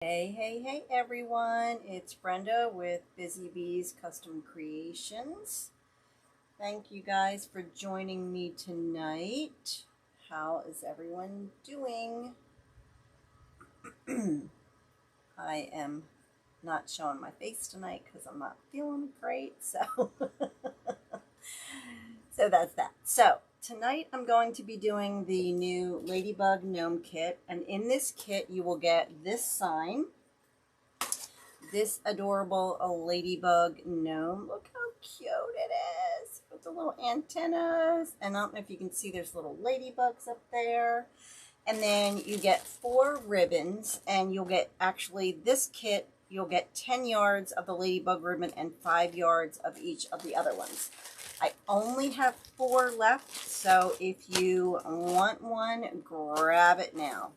Hey everyone, it's Brenda with Busy Bees Custom Creations. Thank you guys for joining me tonight. How is everyone doing? I am not showing my face tonight because I'm not feeling great, so that's that. So tonight I'm going to be doing the new Ladybug Gnome Kit, and in this kit you will get this sign, this adorable ladybug gnome. Look how cute it is with the little antennas, and I don't know if you can see there's little ladybugs up there. And then you get 4 ribbons, and you'll get, actually this kit, you'll get 10 yards of the ladybug ribbon and 5 yards of each of the other ones. I only have 4 left, so if you want one, grab it now.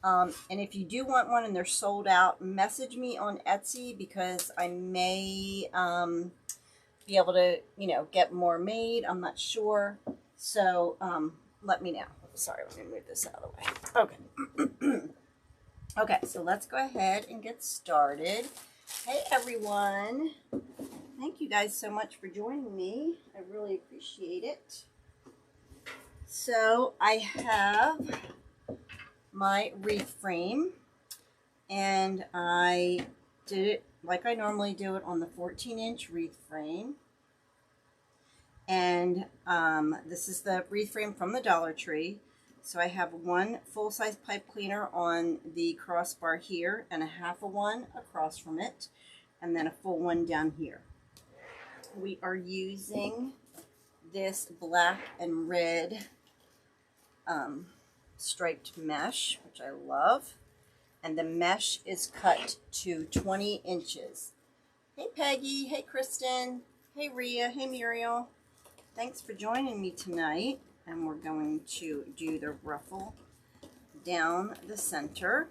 And if you do want one and they're sold out, message me on Etsy because I may be able to, get more made. I'm not sure. So let me know. Sorry, let me move this out of the way. Okay. Okay, so let's go ahead and get started. Hey, everyone. Thank you guys so much for joining me. I really appreciate it. So I have my wreath frame, and I did it like I normally do it on the 14-inch wreath frame. And this is the wreath frame from the Dollar Tree. So I have 1 full-size pipe cleaner on the crossbar here, and a half a one across from it, and then a full one down here. We are using this black and red striped mesh, which I love, and the mesh is cut to 20 inches. Hey Peggy, hey Kristen, hey Rhea, hey Muriel. Thanks for joining me tonight, and we're going to do the ruffle down the center,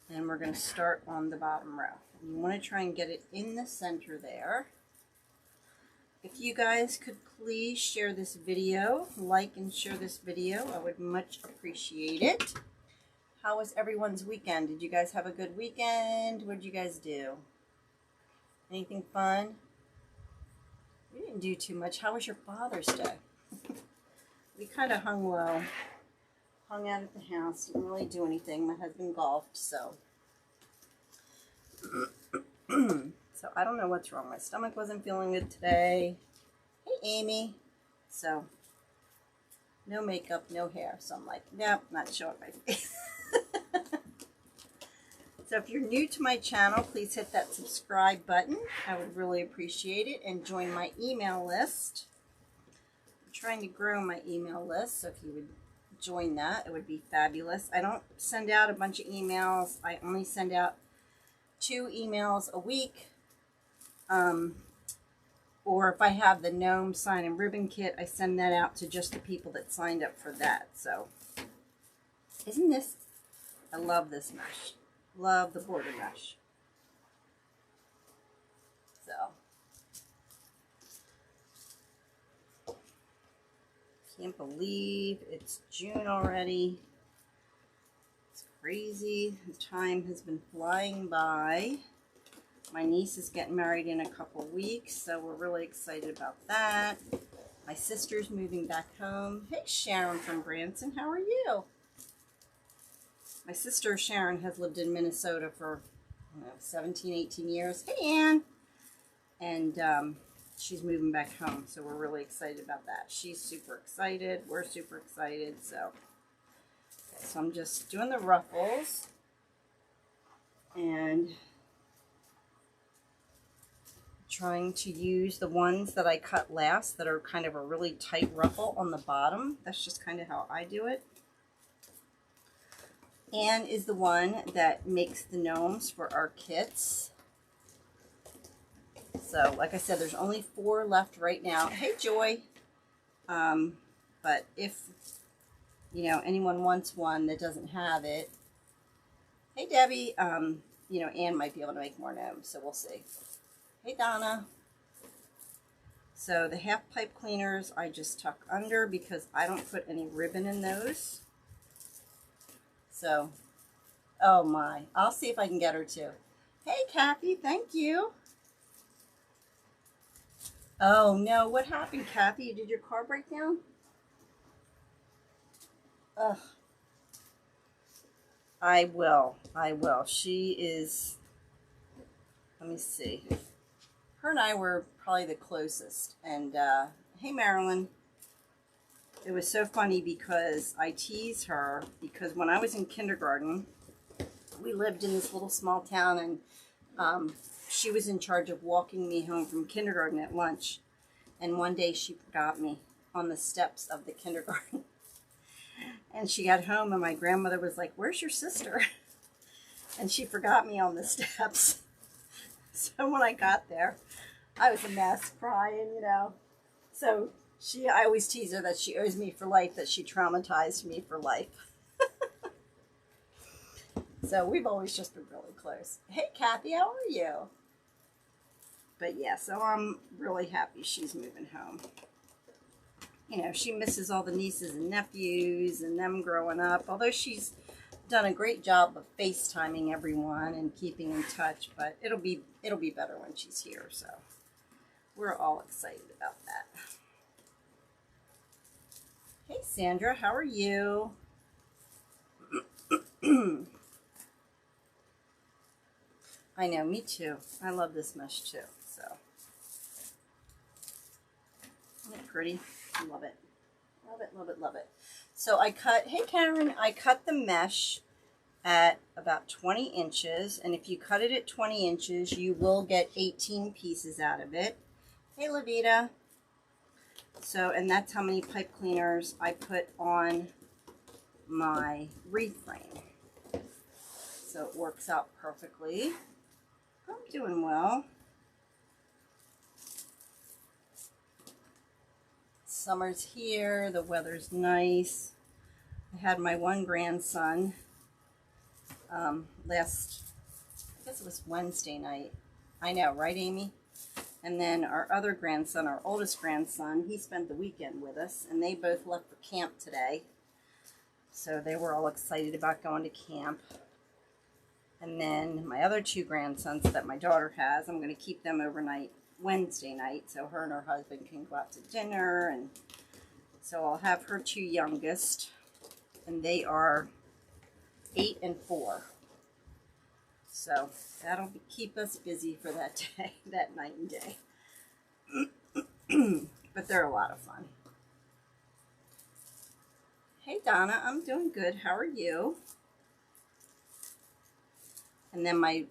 and we're going to start on the bottom row. You want to try and get it in the center there. If you guys could please share this video, like and share this video, I would much appreciate it. How was everyone's weekend? Did you guys have a good weekend? What did you guys do? Anything fun? We didn't do too much. How was your Father's Day? We kind of hung low. Hung out at the house. Didn't really do anything. My husband golfed, so. So I don't know what's wrong. My stomach wasn't feeling good today. Hey, Amy. So, no makeup, no hair. So I'm like, nope, not showing my face. So if you're new to my channel, please hit that subscribe button. I would really appreciate it. And join my email list. I'm trying to grow my email list, so if you would join that, it would be fabulous. I don't send out a bunch of emails. I only send out 2 emails a week. Or if I have the gnome sign and ribbon kit, I send that out to just the people that signed up for that. So, isn't this, I love this mesh. Love the border mesh. So, can't believe it's June already. It's crazy. The time has been flying by. My niece is getting married in a couple weeks, so we're really excited about that. My sister's moving back home. Hey, Sharon from Branson, how are you? My sister Sharon has lived in Minnesota for 17, 18 years. Hey, Ann. And she's moving back home, so we're really excited about that. She's super excited. We're super excited. So I'm just doing the ruffles. And trying to use the ones that I cut last that are kind of a really tight ruffle on the bottom. That's just kind of how I do it. Anne is the one that makes the gnomes for our kits. So, like I said, there's only 4 left right now. Hey, Joy. But if, anyone wants one that doesn't have it, hey, Debbie, Anne might be able to make more gnomes, so we'll see. Hey, Donna. So the half pipe cleaners I just tuck under because I don't put any ribbon in those. So Oh my. I'll see if I can get her too. Hey, Kathy. Thank you. Oh no. What happened, Kathy? Did your car break down? Ugh. I will. I will. She is. Let me see. Her and I were probably the closest. And hey, Marilyn. It was so funny because I tease her because when I was in kindergarten, we lived in this little small town, and she was in charge of walking me home from kindergarten at lunch. And one day she forgot me on the steps of the kindergarten. And she got home and my grandmother was like, "Where's your sister?" And she forgot me on the steps. So when I got there, I was a mess, crying, you know. So I always tease her that she owes me for life, that she traumatized me for life. So we've always just been really close. Hey, Kathy, how are you? But yeah, so I'm really happy she's moving home. You know, she misses all the nieces and nephews and them growing up, although she's done a great job of FaceTiming everyone and keeping in touch, but it'll be better when she's here, so we're all excited about that. Hey, Sandra, how are you? I know, me too. I love this mesh too, so. Isn't it pretty? I love it. Love it, love it, love it. So hey Karen, I cut the mesh at about 20 inches, and if you cut it at 20 inches, you will get 18 pieces out of it. Hey, Levita. So, and that's how many pipe cleaners I put on my wreath frame. So it works out perfectly. I'm doing well. Summer's here, the weather's nice. I had my one grandson I guess it was Wednesday night. I know, right, Amy? And then our other grandson, our oldest grandson, he spent the weekend with us, and they both left for camp today. So they were all excited about going to camp. And then my other two grandsons that my daughter has, I'm going to keep them overnight Wednesday night, so her and her husband can go out to dinner. And so I'll have her two youngest, and they are 8 and 4. So that'll keep us busy for that day, that night and day. But they're a lot of fun. Hey Donna, I'm doing good. How are you? And then my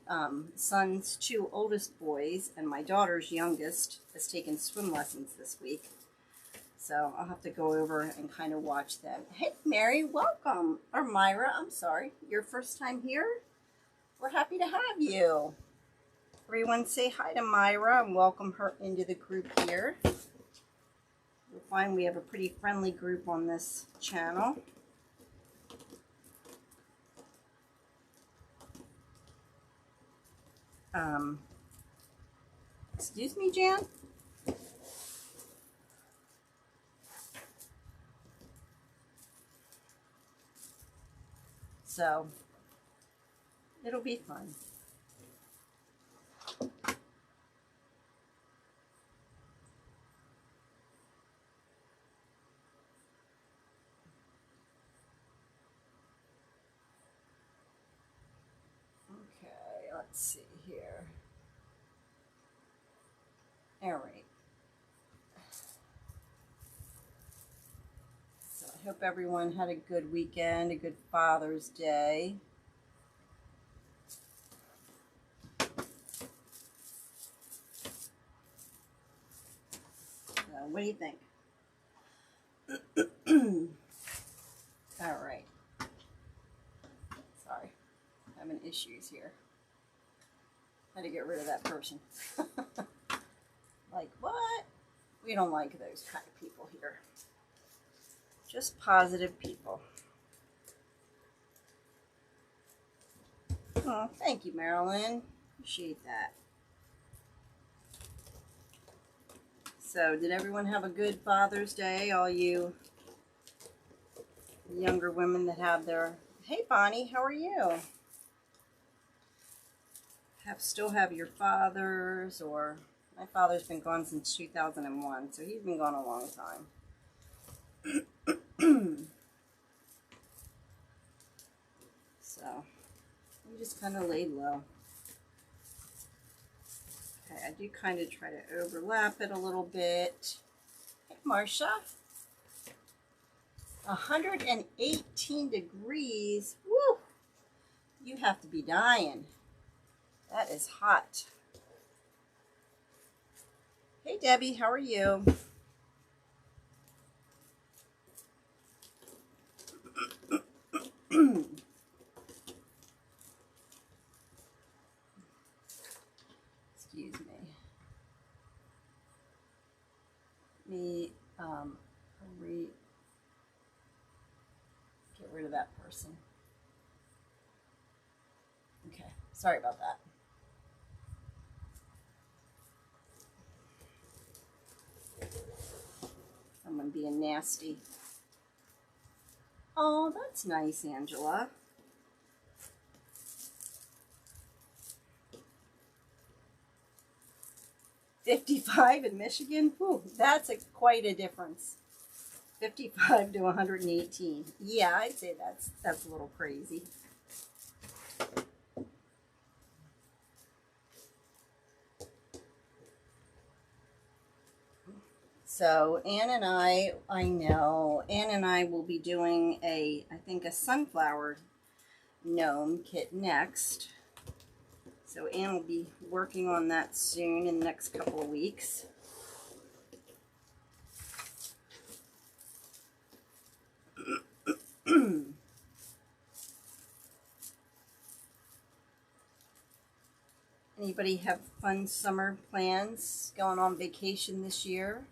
son's two oldest boys and my daughter's youngest has taken swim lessons this week. So I'll have to go over and kind of watch them. Hey Mary, welcome. Or Myra, I'm sorry. Your first time here? We're happy to have you. Everyone say hi to Myra and welcome her into the group here. You'll find we have a pretty friendly group on this channel. Excuse me, Jan? So, it'll be fun. Okay, let's see here. All right. So I hope everyone had a good weekend, a good Father's Day. What do you think? All right. Sorry, having issues here. Had to get rid of that person. Like, what? We don't like those kind of people here. Just positive people. Oh, thank you, Marilyn. Appreciate that. So, did everyone have a good Father's Day? All you younger women that have their... Hey, Bonnie, how are you? still have your father's, or my father's been gone since 2001, so he's been gone a long time. So we just kind of lay low. Okay, I do kind of try to overlap it a little bit. Hey, Marcia. 118 degrees. Woo! You have to be dying. That is hot. Hey, Debbie, how are you? Excuse me. Get rid of that person. Okay, sorry about that. Someone being nasty. Oh, that's nice, Angela. $55 in Michigan? Whew, that's quite a difference. 55 to 118. Yeah, I'd say that's a little crazy. So Ann and I know Ann and I will be doing I think a sunflower gnome kit next. So Ann will be working on that soon in the next couple of weeks. Anybody have fun summer plans going on vacation this year?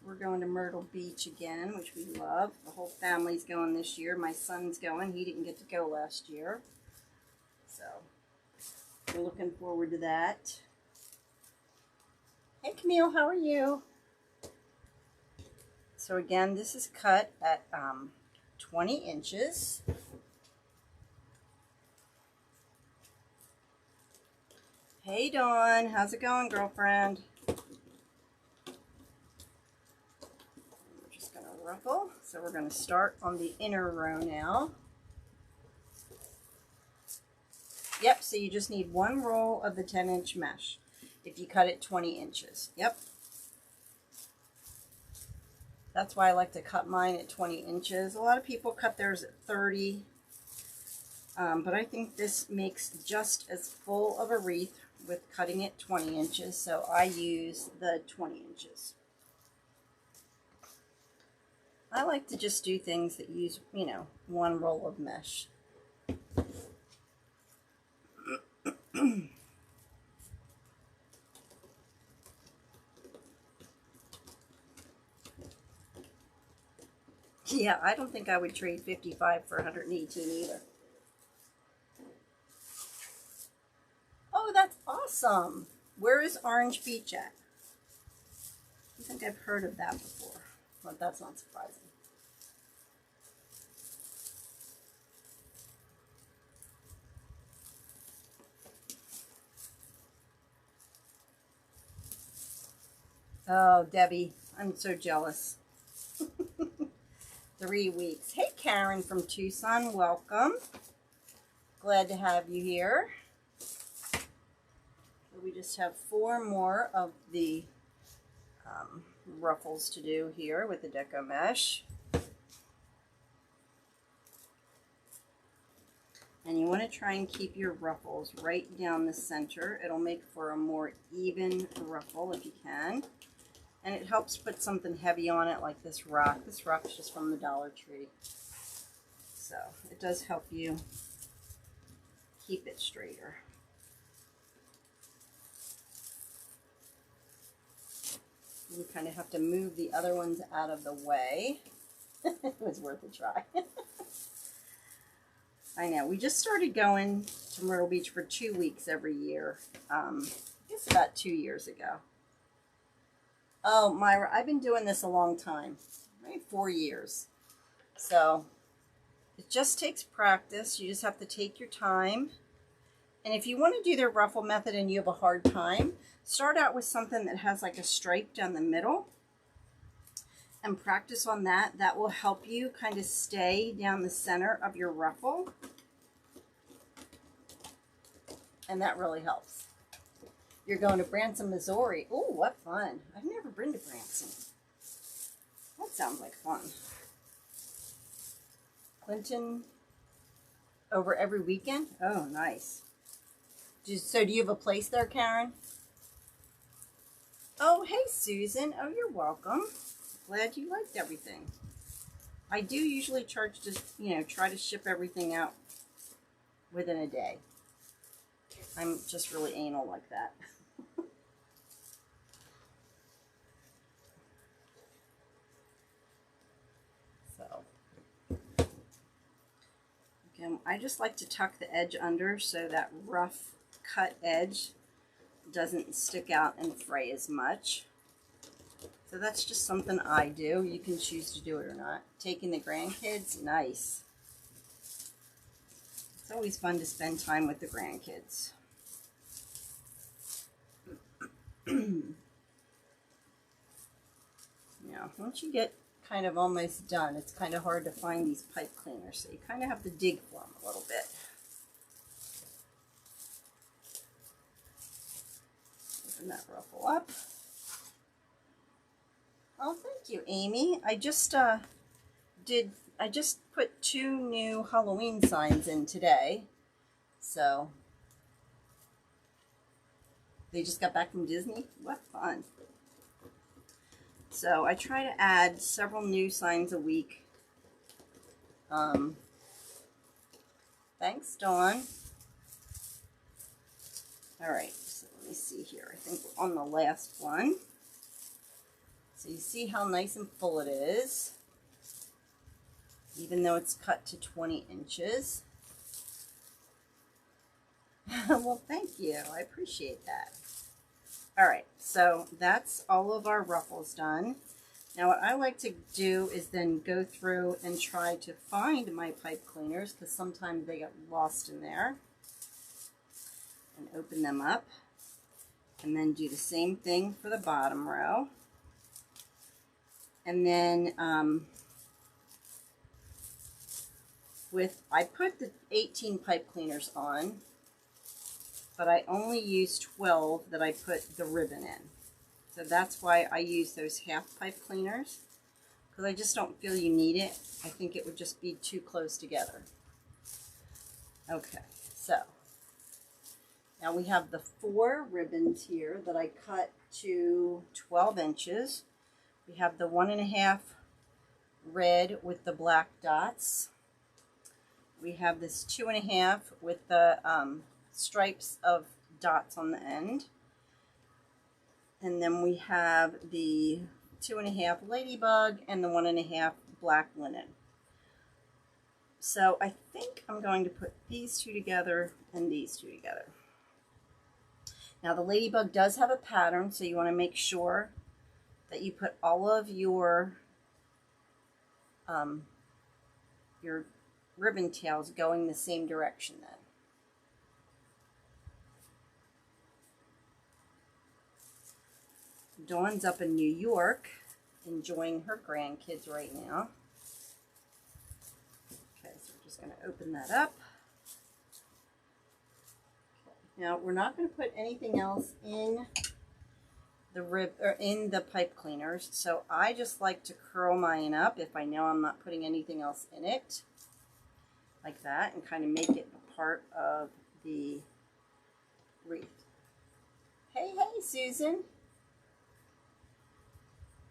We're going to Myrtle Beach again, which we love. The whole family's going this year. My son's going. He didn't get to go last year. So we're looking forward to that. Hey, Camille, how are you? So again, this is cut at 20 inches. Hey, Dawn, how's it going, girlfriend? We're just going to ruffle. So we're going to start on the inner row now. Yep, so you just need one roll of the 10-inch mesh if you cut it 20 inches. Yep. That's why I like to cut mine at 20 inches. A lot of people cut theirs at 30, but I think this makes just as full of a wreath with cutting it 20 inches, so I use the 20 inches. I like to just do things that use, you know, one roll of mesh. Yeah, I don't think I would trade 55 for 118 either. Oh, that's awesome. Where is Orange Beach at? I think I've heard of that before, but that's not surprising. Oh, Debbie, I'm so jealous. 3 weeks. Hey, Karen from Tucson, welcome. Glad to have you here. We just have 4 more of the ruffles to do here with the deco mesh. And you want to try and keep your ruffles right down the center. It'll make for a more even ruffle if you can. And it helps put something heavy on it like this rock. This rock's just from the Dollar Tree. So it does help you keep it straighter. You kind of have to move the other ones out of the way. It was worth a try. I know. We just started going to Myrtle Beach for 2 weeks every year. I guess about 2 years ago. Oh, Myra, I've been doing this a long time, maybe 4 years. So it just takes practice. You just have to take your time And if you want to do the ruffle method and you have a hard time, start out with something that has like a stripe down the middle and practice on that. That will help you kind of stay down the center of your ruffle. And that really helps. You're going to Branson, Missouri. Oh, what fun. I've never been to Branson. That sounds like fun. Clinton over every weekend? Oh, nice. So do you have a place there, Karen? Oh, hey, Susan. Oh, you're welcome. Glad you liked everything. I do usually charge just, try to ship everything out within a day. I'm just really anal like that. So, again, I just like to tuck the edge under so that rough cut edge doesn't stick out and fray as much. So that's just something I do. You can choose to do it or not. Taking the grandkids, nice. It's always fun to spend time with the grandkids. Now, once you get kind of almost done, it's kind of hard to find these pipe cleaners, so you kind of have to dig for them a little bit. Open that ruffle up. Oh, thank you, Amy. I just put 2 new Halloween signs in today, so they just got back from Disney. What fun. So I try to add several new signs a week. Thanks, Dawn. All right, so let me see here. I think we're on the last one. So you see how nice and full it is, even though it's cut to 20 inches. Well, thank you. I appreciate that. All right, so that's all of our ruffles done. Now what I like to do is then go through and try to find my pipe cleaners, because sometimes they get lost in there, and open them up, and then do the same thing for the bottom row. And then I put the 18 pipe cleaners on, but I only use 12 that I put the ribbon in. So that's why I use those half pipe cleaners, because I just don't feel you need it. I think it would just be too close together. Okay, so now we have the 4 ribbons here that I cut to 12 inches. We have the 1.5 red with the black dots. We have this 2.5 with the stripes of dots on the end. And then we have the 2.5 ladybug and the 1.5 black linen. So I think I'm going to put these 2 together and these 2 together. Now the ladybug does have a pattern, so you want to make sure that you put all of your ribbon tails going the same direction then. Dawn's up in New York enjoying her grandkids right now. Okay, so we're just going to open that up. Okay. Now we're not going to put anything else in the pipe cleaners, so I just like to curl mine up if I know I'm not putting anything else in it, like that, and kind of make it a part of the wreath. Hey, Susan.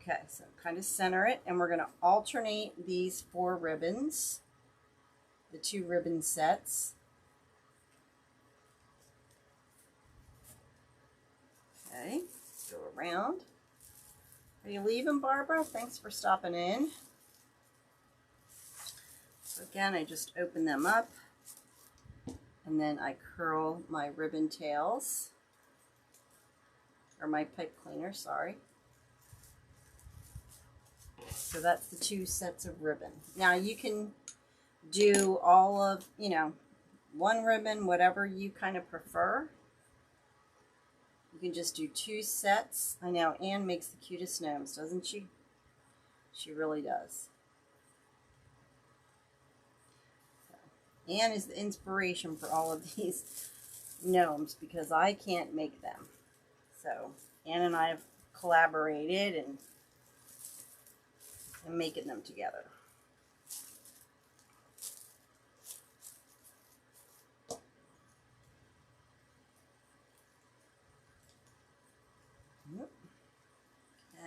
Okay, so kind of center it, and we're going to alternate these 4 ribbons, the 2 ribbon sets. Okay, go around. Are you leaving, Barbara? Thanks for stopping in. So again, I just open them up, and then I curl my ribbon tails, or my pipe cleaner, sorry. So that's the 2 sets of ribbon. Now you can do all of, one ribbon, whatever you kind of prefer. You can just do 2 sets. I know Anne makes the cutest gnomes, doesn't she? She really does. So, Anne is the inspiration for all of these gnomes because I can't make them. So Anne and I have collaborated and making them together.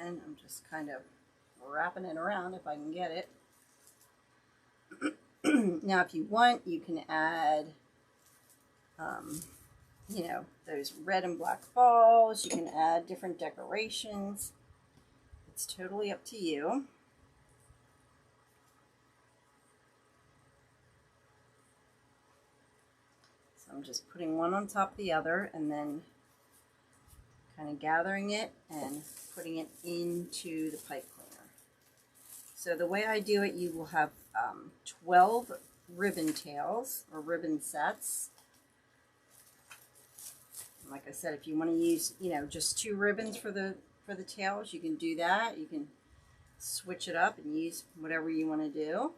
And I'm just kind of wrapping it around if I can get it. Now, if you want, you can add, you know, those red and black balls. You can add different decorations. It's totally up to you. So I'm just putting one on top of the other and then kind of gathering it and putting it into the pipe cleaner. So the way I do it, you will have 12 ribbon tails or ribbon sets. Like I said, if you want to use, you know, just 2 ribbons for the tails, you can do that. You can switch it up and use whatever you want to do.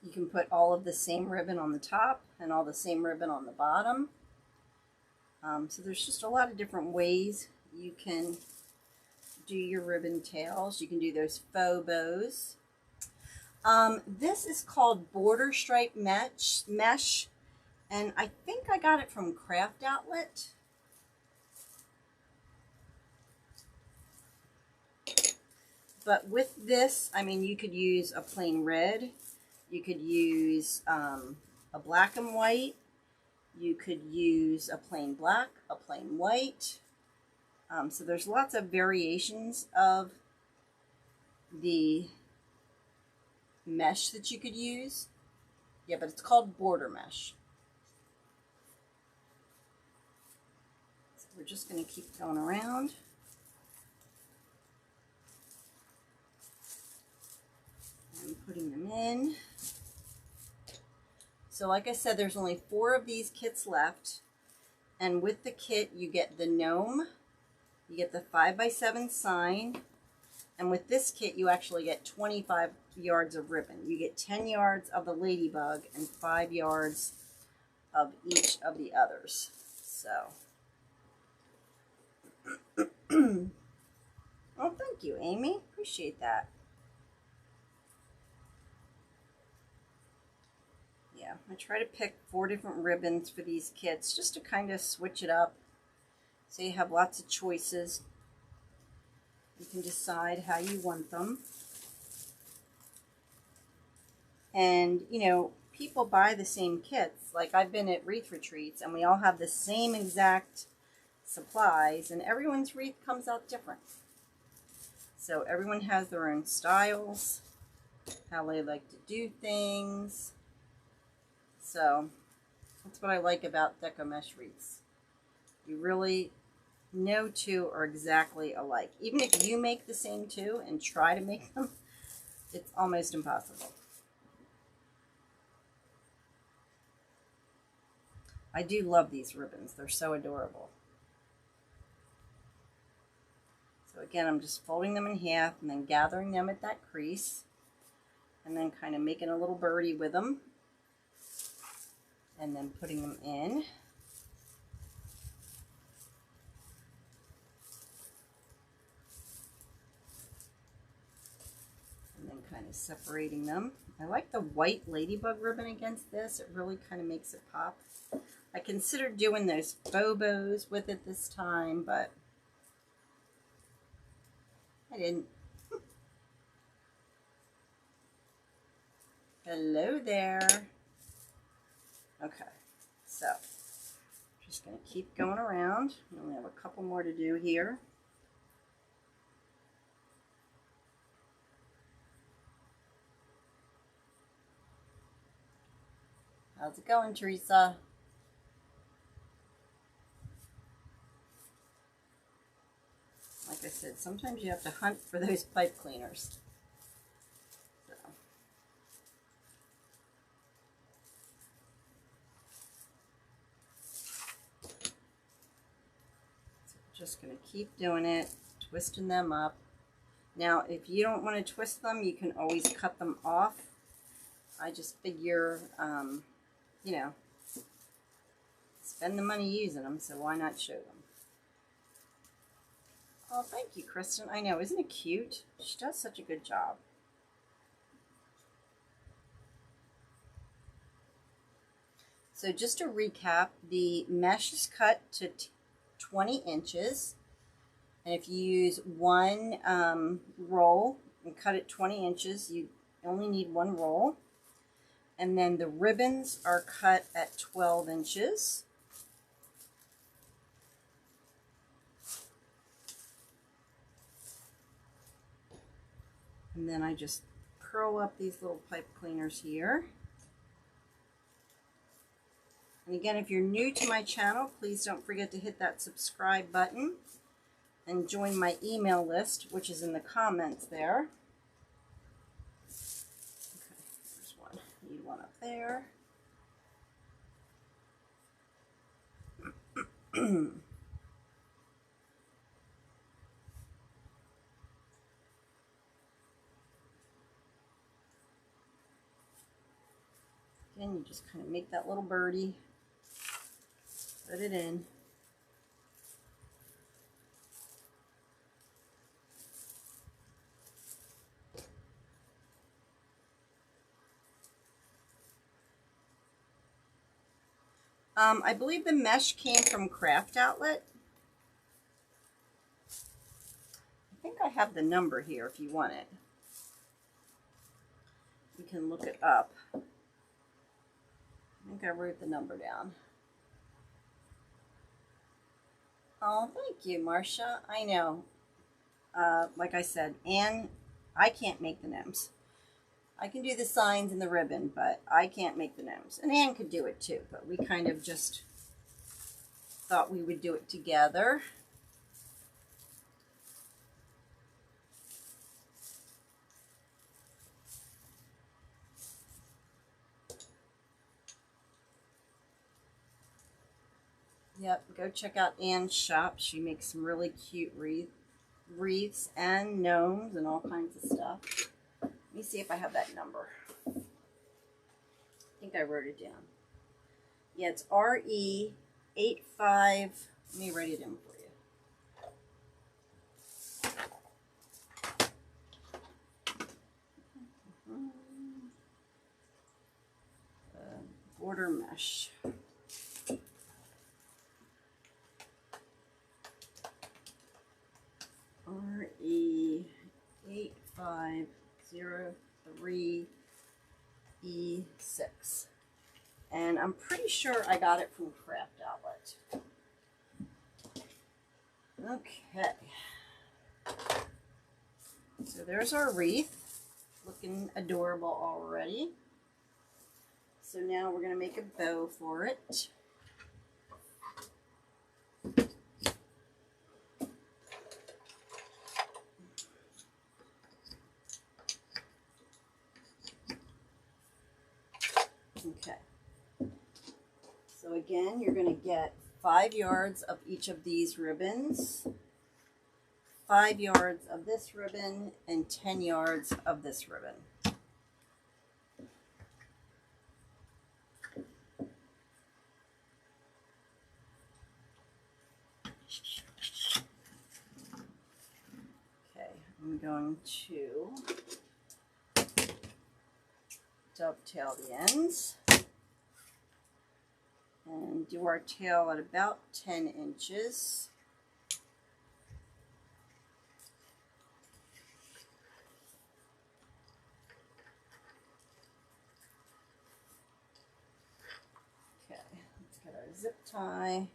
You can put all of the same ribbon on the top and all the same ribbon on the bottom. So there's just a lot of different ways you can do your ribbon tails. You can do those faux bows. This is called border stripe mesh, and I think I got it from Craft Outlet. But with this, I mean, you could use a plain red. You could use a black and white. You could use a plain black, a plain white. So there's lots of variations of the mesh that you could use. Yeah, but it's called border mesh. So we're just going to keep going around. And putting them in. So like I said, there's only 4 of these kits left. And with the kit, you get the gnome, you get the 5x7 sign, and with this kit, you actually get 25 yards of ribbon. You get 10 yards of the ladybug and 5 yards of each of the others. So, well, thank you, Amy. Appreciate that. Yeah, I try to pick 4 different ribbons for these kits just to kind of switch it up so you have lots of choices. You can decide how you want them. And, you know, people buy the same kits. Like, I've been at wreath retreats and we all have the same exact supplies and everyone's wreath comes out different. So everyone has their own styles, how they like to do things. So that's what I like about Deco Mesh wreaths. You really, no 2 are exactly alike. Even if you make the same 2 and try to make them, it's almost impossible. I do love these ribbons. They're so adorable. So again, I'm just folding them in half and then gathering them at that crease and then kind of making a little birdie with them and then putting them in. And then kind of separating them. I like the white ladybug ribbon against this. It really kind of makes it pop. I considered doing those faux bows with it this time, but I didn't. Hello there. Okay, so just going to keep going around. We only have a couple more to do here. How's it going, Teresa? said, sometimes you have to hunt for those pipe cleaners. So. Just going to keep doing it, twisting them up. Now, if you don't want to twist them, you can always cut them off. I just figure, you know, spend the money using them, so why not show them? Oh, thank you, Kristen. I know, isn't it cute? She does such a good job. So just to recap, the mesh is cut to 20 inches. And if you use one roll and cut it 20 inches, you only need one roll. And then the ribbons are cut at 12 inches. And then I just curl up these little pipe cleaners here. And again, if you're new to my channel, please don't forget to hit that subscribe button and join my email list, which is in the comments there. Okay, there's one. Need one up there. Again, you just kind of make that little birdie, put it in. I believe the mesh came from Craft Outlet. I think I have the number here if you want it. You can look it up. I think I wrote the number down. Oh, thank you, Marcia. I know. Like I said, Anne, I can't make the gnomes. I can do the signs and the ribbon, but I can't make the gnomes. And Anne could do it too, but we kind of just thought we would do it together. Yep, go check out Anne's shop. She makes some really cute wreaths and gnomes and all kinds of stuff. Let me see if I have that number. I think I wrote it down. Yeah, it's RE85. Let me write it in for you. Border mesh. RE8503E6. And I'm pretty sure I got it from Craft Outlet. Okay. So there's our wreath. Looking adorable already. So now we're going to make a bow for it. Okay. So again, you're going to get 5 yards of each of these ribbons, 5 yards of this ribbon, and 10 yards of this ribbon. Okay, I'm going to dovetail the ends and do our tail at about 10 inches. Okay, let's get our zip tie,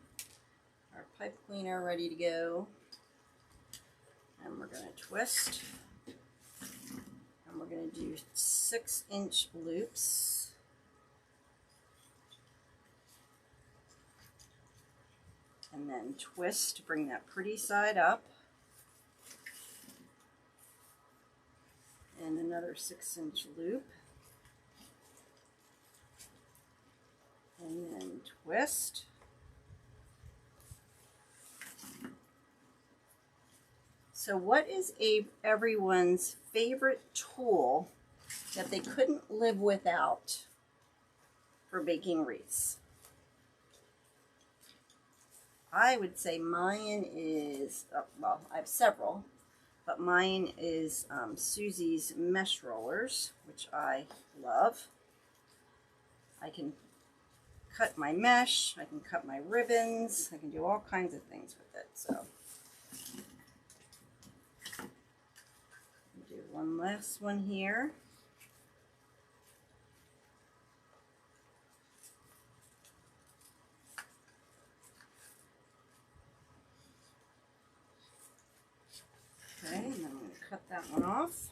our pipe cleaner ready to go, and we're going to twist, and we're going to do 6-inch loops. And then twist to bring that pretty side up. and another 6-inch loop. And then twist. So what is everyone's favorite tool that they couldn't live without for making wreaths? I would say mine is, well, I have several, but mine is Susie's mesh rollers, which I love. I can cut my mesh, I can cut my ribbons, I can do all kinds of things with it. So do one last one here. Okay, and then I'm going to cut that one off.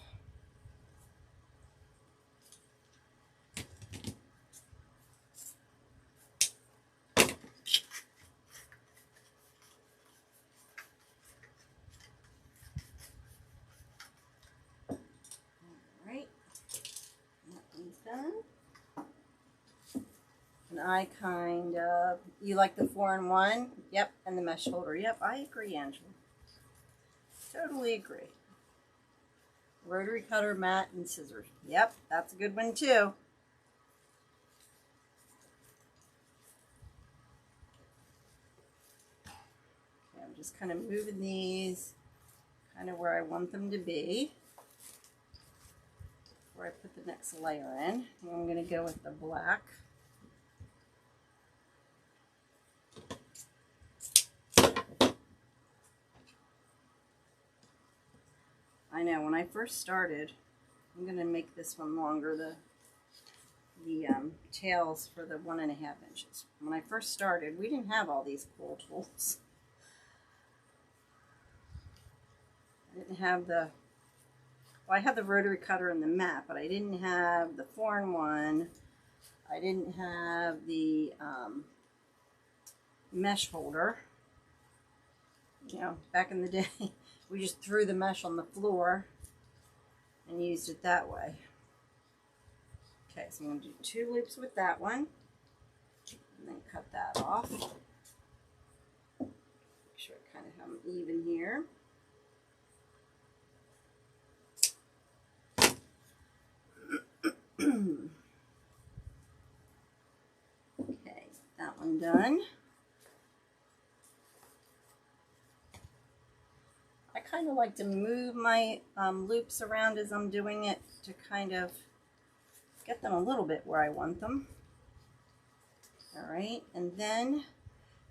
Alright, that one's done. And I kind of, you like the 4-in-1? Yep, and the mesh holder. Yep, I agree, Angela. Totally agree. Rotary cutter, mat, and scissors. Yep, that's a good one too. Okay, I'm just kind of moving these kind of where I want them to be before I put the next layer in. And I'm going to go with the black. I know, when I first started, I'm going to make this one longer, the tails for the 1.5 inches. When I first started, we didn't have all these cool tools. I didn't have the, well, I had the rotary cutter and the mat, but I didn't have the 4-in-1. I didn't have the mesh holder. You know, back in the day, we just threw the mesh on the floor and used it that way. Okay, so I'm going to do 2 loops with that one, and then cut that off. Make sure I kind of have them even here. Okay, that one done. I kind of like to move my loops around as I'm doing it to kind of get them a little bit where I want them. All right, and then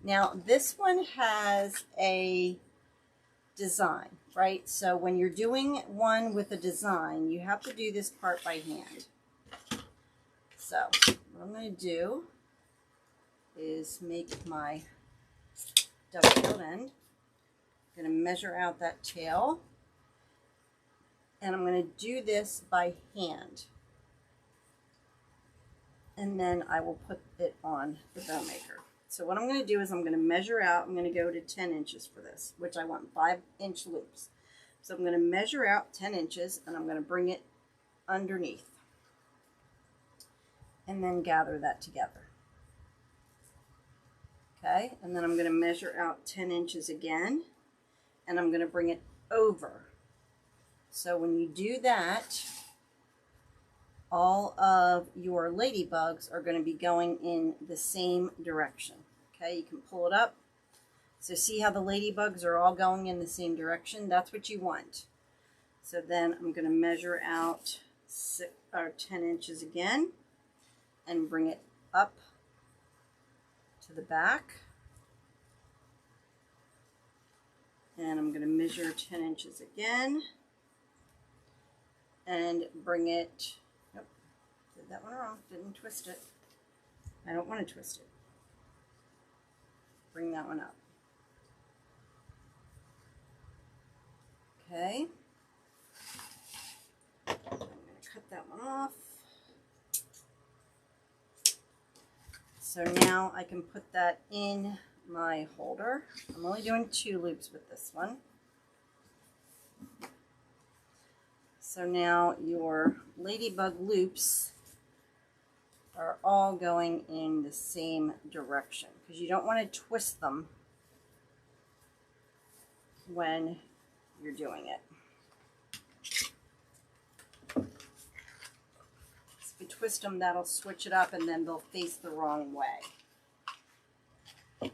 now this one has a design, right? So when you're doing one with a design, you have to do this part by hand. So what I'm going to do is make my dovetailed end. I'm going to measure out that tail, and I'm going to do this by hand. And then I will put it on the bow maker. So what I'm going to do is I'm going to measure out, I'm going to go to 10 inches for this, which I want 5-inch loops. So I'm going to measure out 10 inches and I'm going to bring it underneath. And then gather that together. Okay, and then I'm going to measure out 10 inches again, and I'm going to bring it over. So when you do that, all of your ladybugs are going to be going in the same direction. Okay, you can pull it up. So see how the ladybugs are all going in the same direction? That's what you want. So then I'm going to measure out 10 inches again and bring it up to the back. And I'm going to measure 10 inches again and bring it, nope, did that one wrong, didn't twist it. I don't want to twist it. Bring that one up. Okay. I'm going to cut that one off. So now I can put that in my holder. I'm only doing 2 loops with this one. So now your ladybug loops are all going in the same direction because you don't want to twist them when you're doing it. If you twist them, that'll switch it up and then they'll face the wrong way. Okay,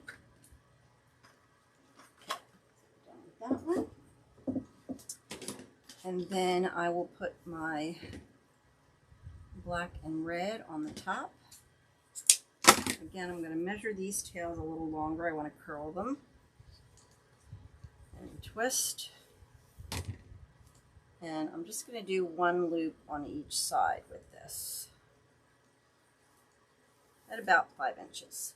done with that one. And then I will put my black and red on the top. Again, I'm going to measure these tails a little longer. I want to curl them. And twist. And I'm just going to do one loop on each side with this. At about 5 inches.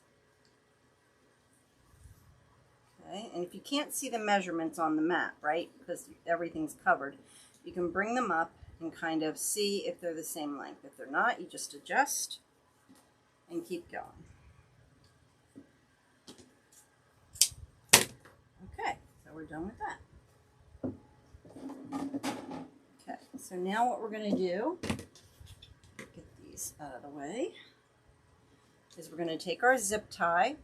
Okay, and if you can't see the measurements on the mat, right, because everything's covered, you can bring them up and kind of see if they're the same length. If they're not, you just adjust and keep going. Okay, so we're done with that. Okay, so now what we're going to do, get these out of the way, is we're going to take our zip tie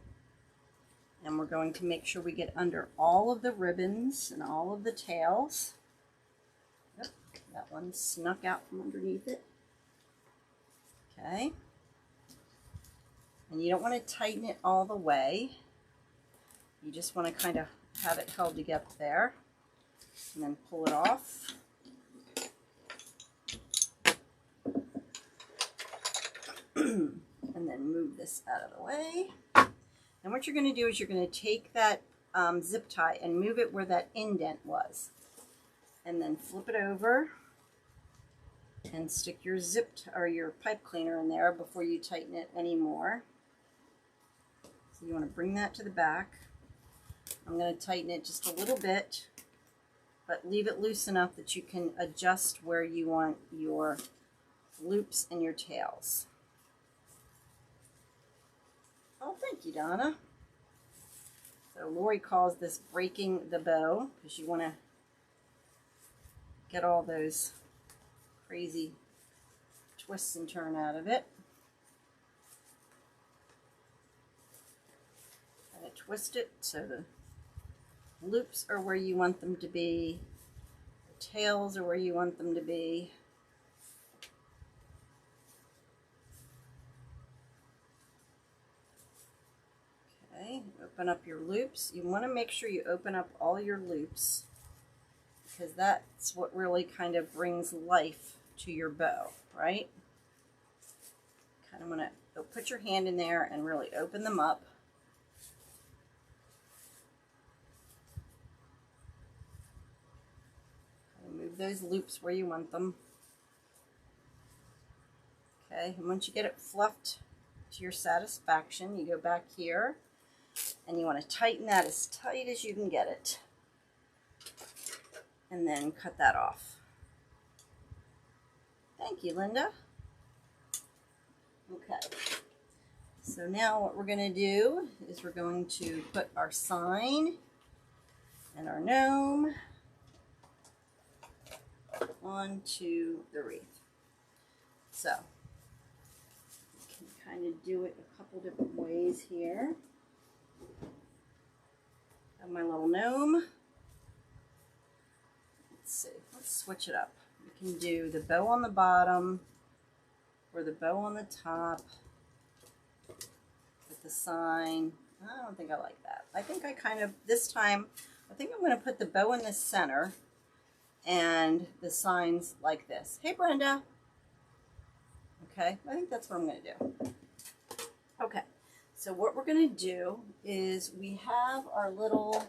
and we're going to make sure we get under all of the ribbons and all of the tails. Yep, that one snuck out from underneath it. Okay. And you don't want to tighten it all the way. You just want to kind of have it held together there. And then pull it off. And then move this out of the way. And what you're going to do is you're going to take that zip tie and move it where that indent was. And then flip it over and stick your your pipe cleaner in there before you tighten it anymore. So you want to bring that to the back. I'm going to tighten it just a little bit, but leave it loose enough that you can adjust where you want your loops and your tails. Oh, thank you, Donna. So Lori calls this breaking the bow because you want to get all those crazy twists and turn out of it. Kind of twist it so the loops are where you want them to be, the tails are where you want them to be. Okay, open up your loops. You want to make sure you open up all your loops because that's what really kind of brings life to your bow, right? Kind of want to put your hand in there and really open them up. Move those loops where you want them. Okay, and once you get it fluffed to your satisfaction, you go back here and you want to tighten that as tight as you can get it. And then cut that off. Thank you, Linda. Okay, so now what we're going to do is we're going to put our sign and our gnome onto the wreath. So you can kind of do it a couple different ways here. Have my little gnome. Let's see, let's switch it up. You can do the bow on the bottom or the bow on the top with the sign. I don't think I like that. I think I kind of, this time, I think I'm going to put the bow in the center and the signs like this. Hey, Brenda. Okay, I think that's what I'm going to do. Okay, so what we're going to do is we have our little,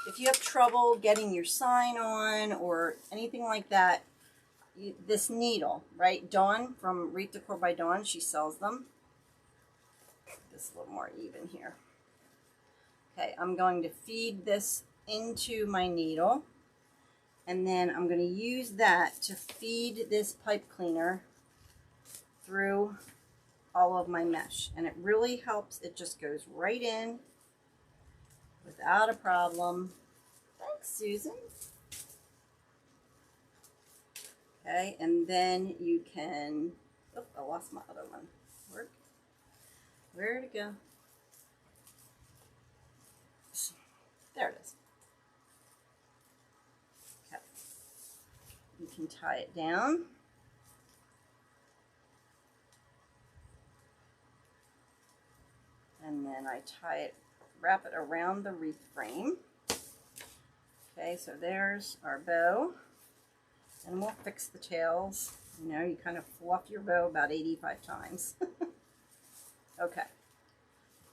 if you have trouble getting your sign on or anything like that, this needle, right? Dawn from Wreath Decor by Dawn, she sells them. This a little more even here. Okay, I'm going to feed this into my needle. And then I'm going to use that to feed this pipe cleaner through all of my mesh. And it really helps. It just goes right in without a problem. Thanks, Susan. Okay, and then you can, oh, I lost my other one. Where'd it go? There it is. Okay. You can tie it down. And then I tie it, wrap it around the wreath frame. Okay, so there's our bow. And we'll fix the tails. You know, you kind of fluff your bow about 85 times. Okay.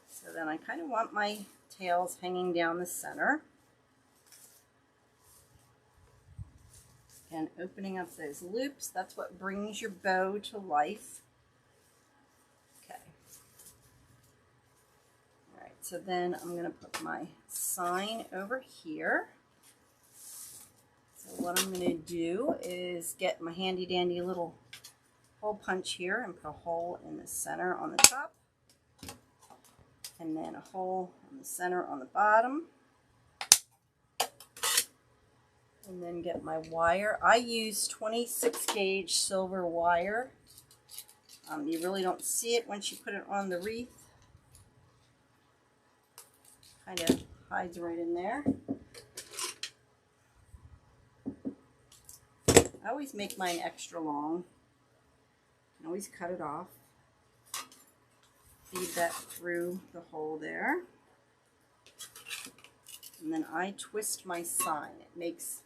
So then I kind of want my tails hanging down the center. And opening up those loops, that's what brings your bow to life. Okay. All right, so then I'm going to put my sign over here. So what I'm going to do is get my handy dandy little hole punch here and put a hole in the center on the top. And then a hole in the center on the bottom. And then get my wire. I use 26 gauge silver wire. You really don't see it once you put it on the wreath. Kind of hides right in there. I always make mine extra long. You can always cut it off. Feed that through the hole there. And then I twist my sign. It makes,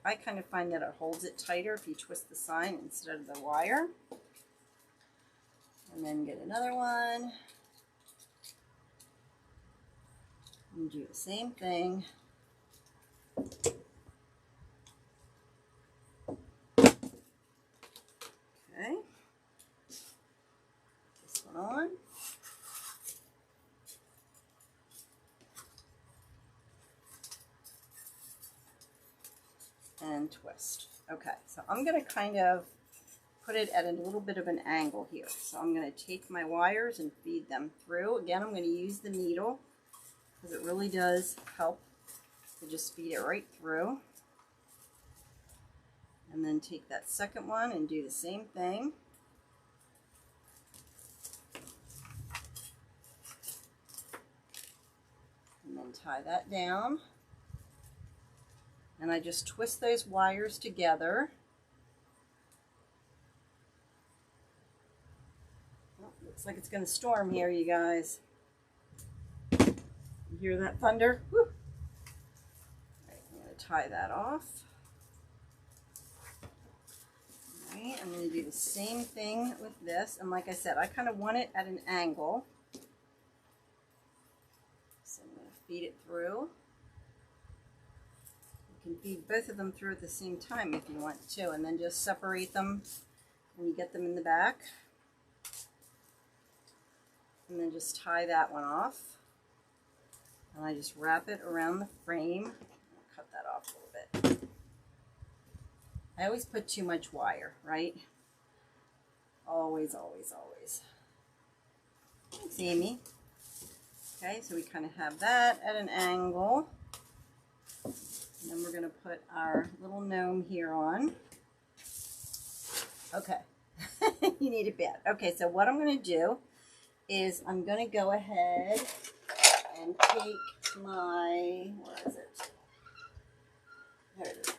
I kind of find that it holds it tighter if you twist the sign instead of the wire. And then get another one. And do the same thing. Okay. This one on. And twist. Okay, so I'm going to kind of put it at a little bit of an angle here. So I'm going to take my wires and feed them through. Again, I'm going to use the needle because it really does help to just feed it right through. And then take that second one and do the same thing. And then tie that down. And I just twist those wires together. Oh, looks like it's going to storm here, you guys. You hear that thunder? Woo! All right, I'm going to tie that off. Alright, I'm going to do the same thing with this, and like I said, I kind of want it at an angle. So I'm going to feed it through. You can feed both of them through at the same time if you want to, and then just separate them when you get them in the back. And then just tie that one off. And I just wrap it around the frame. I'll cut that off a little bit. I always put too much wire, right? Always, always, always. Thanks, Amy. Okay, so we kind of have that at an angle. And then we're going to put our little gnome here on. Okay. You need it bad. Okay, so what I'm going to do is I'm going to go ahead and take my, where is it? There it is.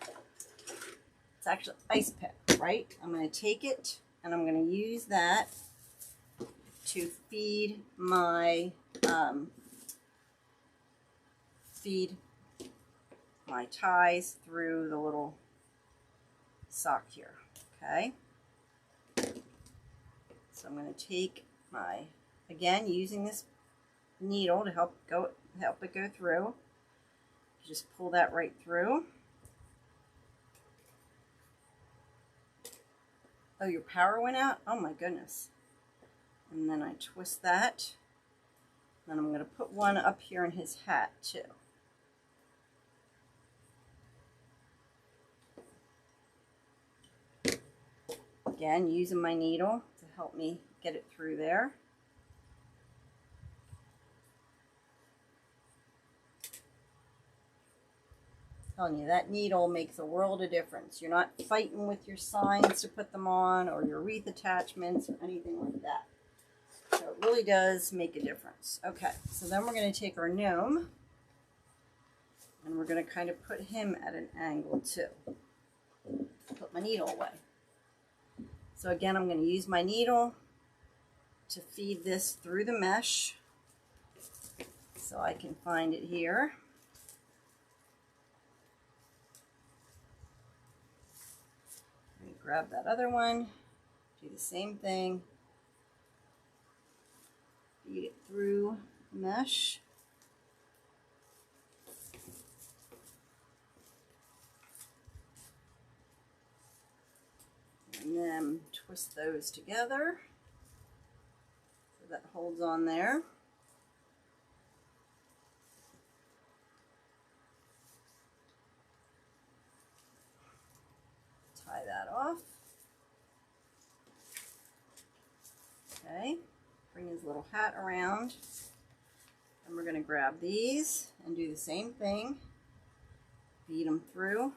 It's actually ice pick, right? I'm going to take it and I'm going to use that to feed my ties through the little sock here. Okay. So I'm going to take my, again, using this needle to help it go through. Just pull that right through. Oh, your power went out? Oh my goodness. And then I twist that. Then I'm going to put one up here in his hat too. Again, using my needle to help me get it through there. telling you, that needle makes a world of difference. You're not fighting with your signs to put them on or your wreath attachments or anything like that. So it really does make a difference. Okay, so then we're going to take our gnome and we're going to kind of put him at an angle too. Put my needle away. So again, I'm going to use my needle to feed this through the mesh so I can find it here. Grab that other one, do the same thing, feed it through the mesh. And then twist those together so that holds on there. Tie that off. Okay, bring his little hat around. And we're going to grab these and do the same thing. Feed them through.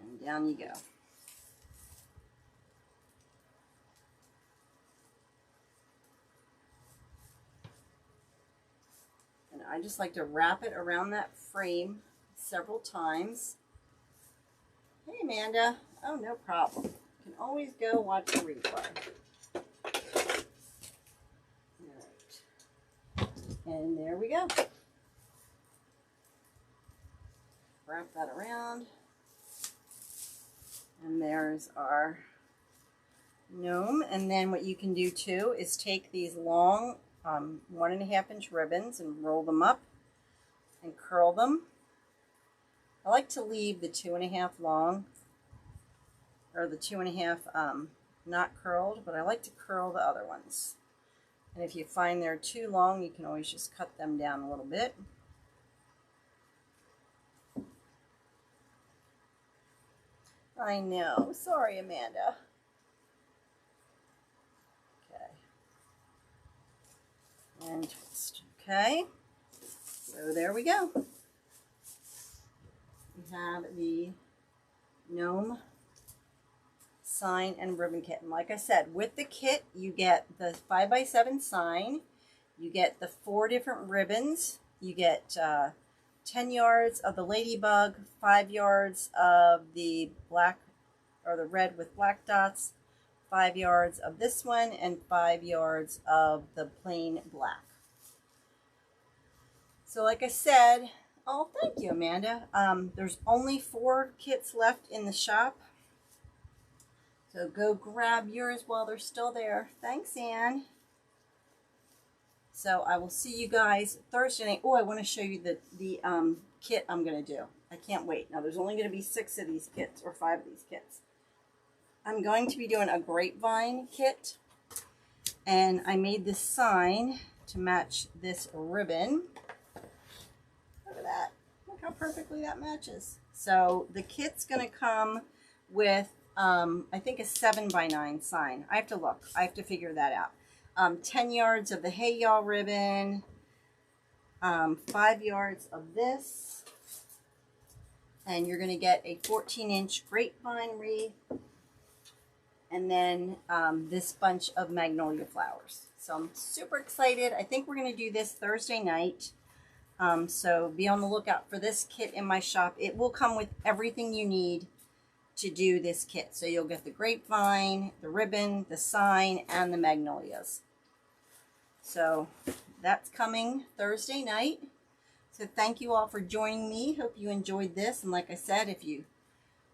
And down you go. And I just like to wrap it around that frame several times. Hey, Amanda. Oh, no problem. You can always go watch the replay. All right. And there we go. Wrap that around. And there's our gnome. And then what you can do too is take these long 1.5 inch ribbons and roll them up and curl them. I like to leave the 2.5 long, or the 2.5 not curled, but I like to curl the other ones. And if you find they're too long, you can always just cut them down a little bit. I know, sorry Amanda. Okay. And twist, okay. So there we go. We have the gnome sign and ribbon kit. And like I said, with the kit, you get the 5x7 sign, you get the 4 different ribbons, you get 10 yards of the ladybug, 5 yards of the black or the red with black dots, 5 yards of this one, and 5 yards of the plain black. So like I said, oh, thank you, Amanda. There's only 4 kits left in the shop. So go grab yours while they're still there. Thanks, Anne. So I will see you guys Thursday night. Oh, I want to show you the kit I'm going to do. I can't wait. Now, there's only going to be 6 of these kits, or 5 of these kits. I'm going to be doing a grapevine kit. And I made this sign to match this ribbon. Look at that. Look how perfectly that matches. So the kit's going to come with, I think, a 7x9 sign. I have to look. I have to figure that out. 10 yards of the Hey Y'all ribbon. 5 yards of this. And you're going to get a 14-inch grapevine wreath. And then this bunch of magnolia flowers. So I'm super excited. I think we're going to do this Thursday night. So be on the lookout for this kit in my shop. It will come with everything you need to do this kit. So you'll get the grapevine, the ribbon, the sign, and the magnolias. So that's coming Thursday night. So thank you all for joining me. Hope you enjoyed this. And like I said, if you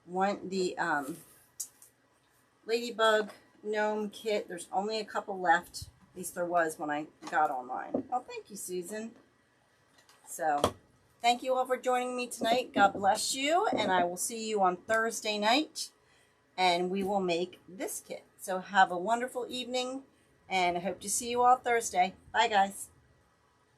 want the Ladybug Gnome Kit, there's only a couple left. At least there was when I got online. Oh, thank you, Susan. So thank you all for joining me tonight. God bless you. And I will see you on Thursday night. And we will make this kit. So have a wonderful evening. And I hope to see you all Thursday. Bye, guys.